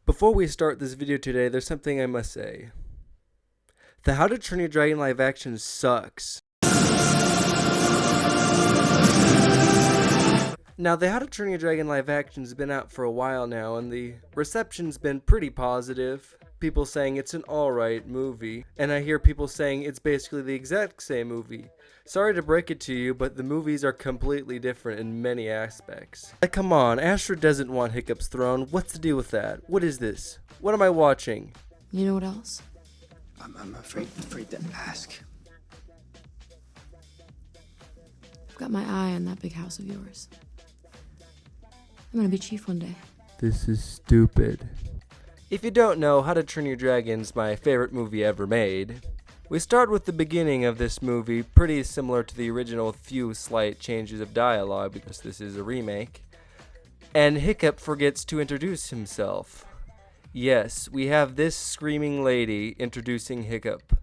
Before we start this video today, there's something I must say. The How to Train Your Dragon live action sucks. Now, the How to Train Your Dragon live action's been out for a while now, and the reception's been pretty positive. People saying it's an alright movie, and I hear people saying it's basically the exact same movie. Sorry to break it to you, but the movies are completely different in many aspects. Like, come on, Astrid doesn't want Hiccup's throne. What's the deal with that? What is this? What am I watching? You know what else? I'm afraid to ask. I've got my eye on that big house of yours. I'm gonna be chief one day. This is stupid. If you don't know, How to Train Your Dragon's my favorite movie ever made. We start with the beginning of this movie, pretty similar to the original with few slight changes of dialogue because this is a remake. And Hiccup forgets to introduce himself. Yes, we have this screaming lady introducing Hiccup.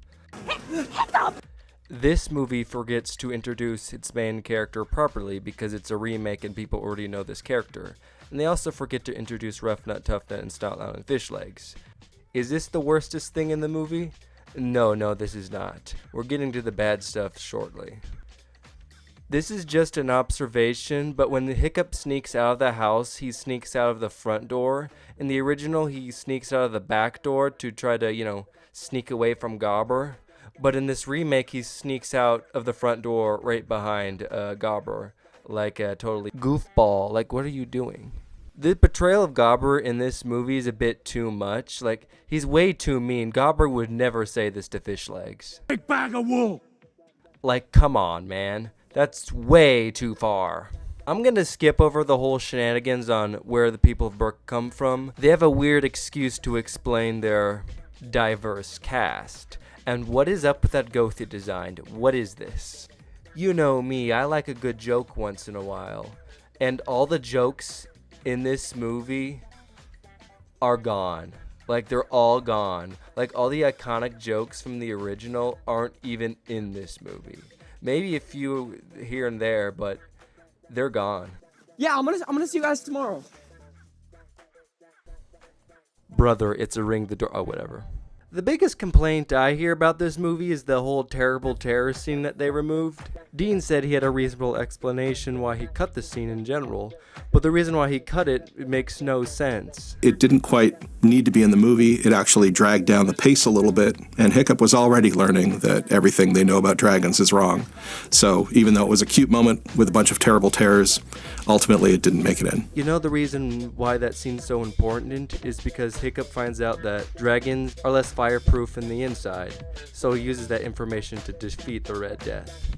Hiccup! This movie forgets to introduce its main character properly because it's a remake and people already know this character. And they also forget to introduce Rough Nut, Tough Nut, and Stout Nut and Fish Legs. Is this the worstest thing in the movie? No, this is not. We're getting to the bad stuff shortly. This is just an observation, but when the Hiccup sneaks out of the house, he sneaks out of the front door. In the original, he sneaks out of the back door to try to, sneak away from Gobber. But in this remake, he sneaks out of the front door right behind Gobber, like a totally goofball. Like, what are you doing? The portrayal of Gobber in this movie is a bit too much. Like, he's way too mean. Gobber would never say this to Fish Legs. Big bag of wool! Like, come on, man. That's way too far. I'm gonna skip over the whole shenanigans on where the people of Burke come from. They have a weird excuse to explain their diverse cast. And what is up with that goat they designed? What is this? You know me, I like a good joke once in a while. And all the jokes in this movie are gone. Like, they're all gone. Like, all the iconic jokes from the original aren't even in this movie. Maybe a few here and there, but they're gone. Yeah, I'm gonna see you guys tomorrow. Brother, it's a ring the door. Oh, whatever. The biggest complaint I hear about this movie is the whole terrible terror scene that they removed. Dean said he had a reasonable explanation why he cut the scene in general, but the reason why he cut it makes no sense. It didn't quite need to be in the movie. It actually dragged down the pace a little bit, and Hiccup was already learning that everything they know about dragons is wrong. So even though it was a cute moment with a bunch of terrible terrors, ultimately it didn't make it in. You know the reason why that scene's so important is because Hiccup finds out that dragons are less fireproof in the inside, so he uses that information to defeat the Red Death.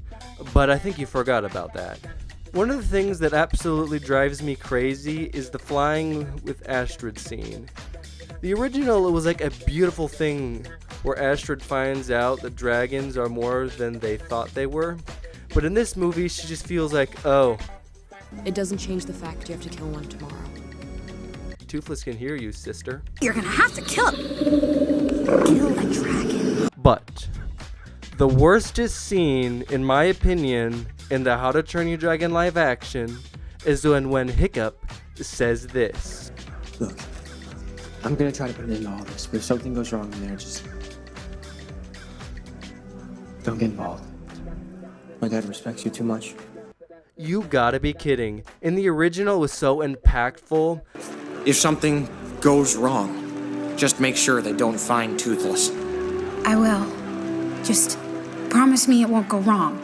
But I think you forgot about that. One of the things that absolutely drives me crazy is the flying with Astrid scene. The original, it was like a beautiful thing where Astrid finds out that dragons are more than they thought they were. But in this movie, she just feels like, oh. It doesn't change the fact you have to kill one tomorrow. Toothless can hear you, sister. You're gonna have to kill a dragon. But the worstest scene, in my opinion, in the How to Train Your Dragon live action is when Hiccup says this. Look, I'm gonna try to put an end to all this, but if something goes wrong in there, just don't get involved. My dad respects you too much. You gotta be kidding. In the original, it was so impactful. If something goes wrong, just make sure they don't find Toothless. I will. Just promise me it won't go wrong.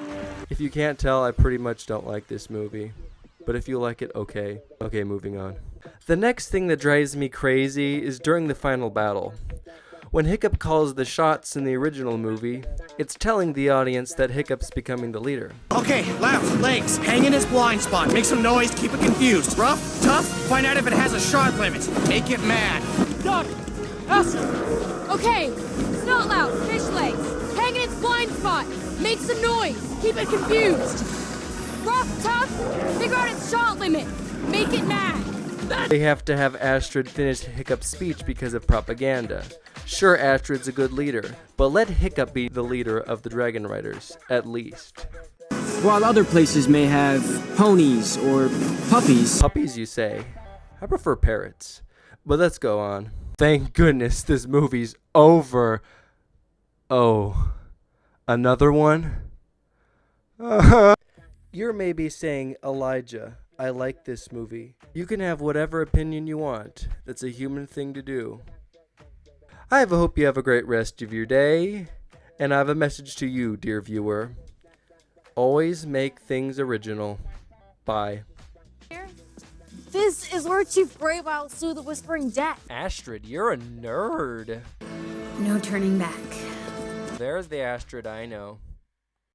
If you can't tell, I pretty much don't like this movie. But if you like it, okay. Okay, moving on. The next thing that drives me crazy is during the final battle. When Hiccup calls the shots in the original movie, it's telling the audience that Hiccup's becoming the leader. Okay, left, legs, hang in his blind spot, make some noise, keep it confused. Rough, tough, find out if it has a shot limit. Make it mad. Doc! Us! Okay, Snout Loud, Fish Legs, hang in its blind spot, make some noise, keep it confused. Rough, tough, figure out its shot limit, make it mad. They have to have Astrid finish Hiccup's speech because of propaganda. Sure, Astrid's a good leader, but let Hiccup be the leader of the Dragon Riders, at least. While other places may have ponies or puppies. Puppies, you say? I prefer parrots. But let's go on. thank goodness this movie's over. Oh, another one? You're maybe saying, Elijah, I like this movie. You can have whatever opinion you want. That's a human thing to do. I hope you have a great rest of your day. And I have a message to you, dear viewer. Always make things original. Bye. This is Lord Chief Greybow slew the Whispering Death. Astrid, you're a nerd. No turning back. There's the Astrid I know.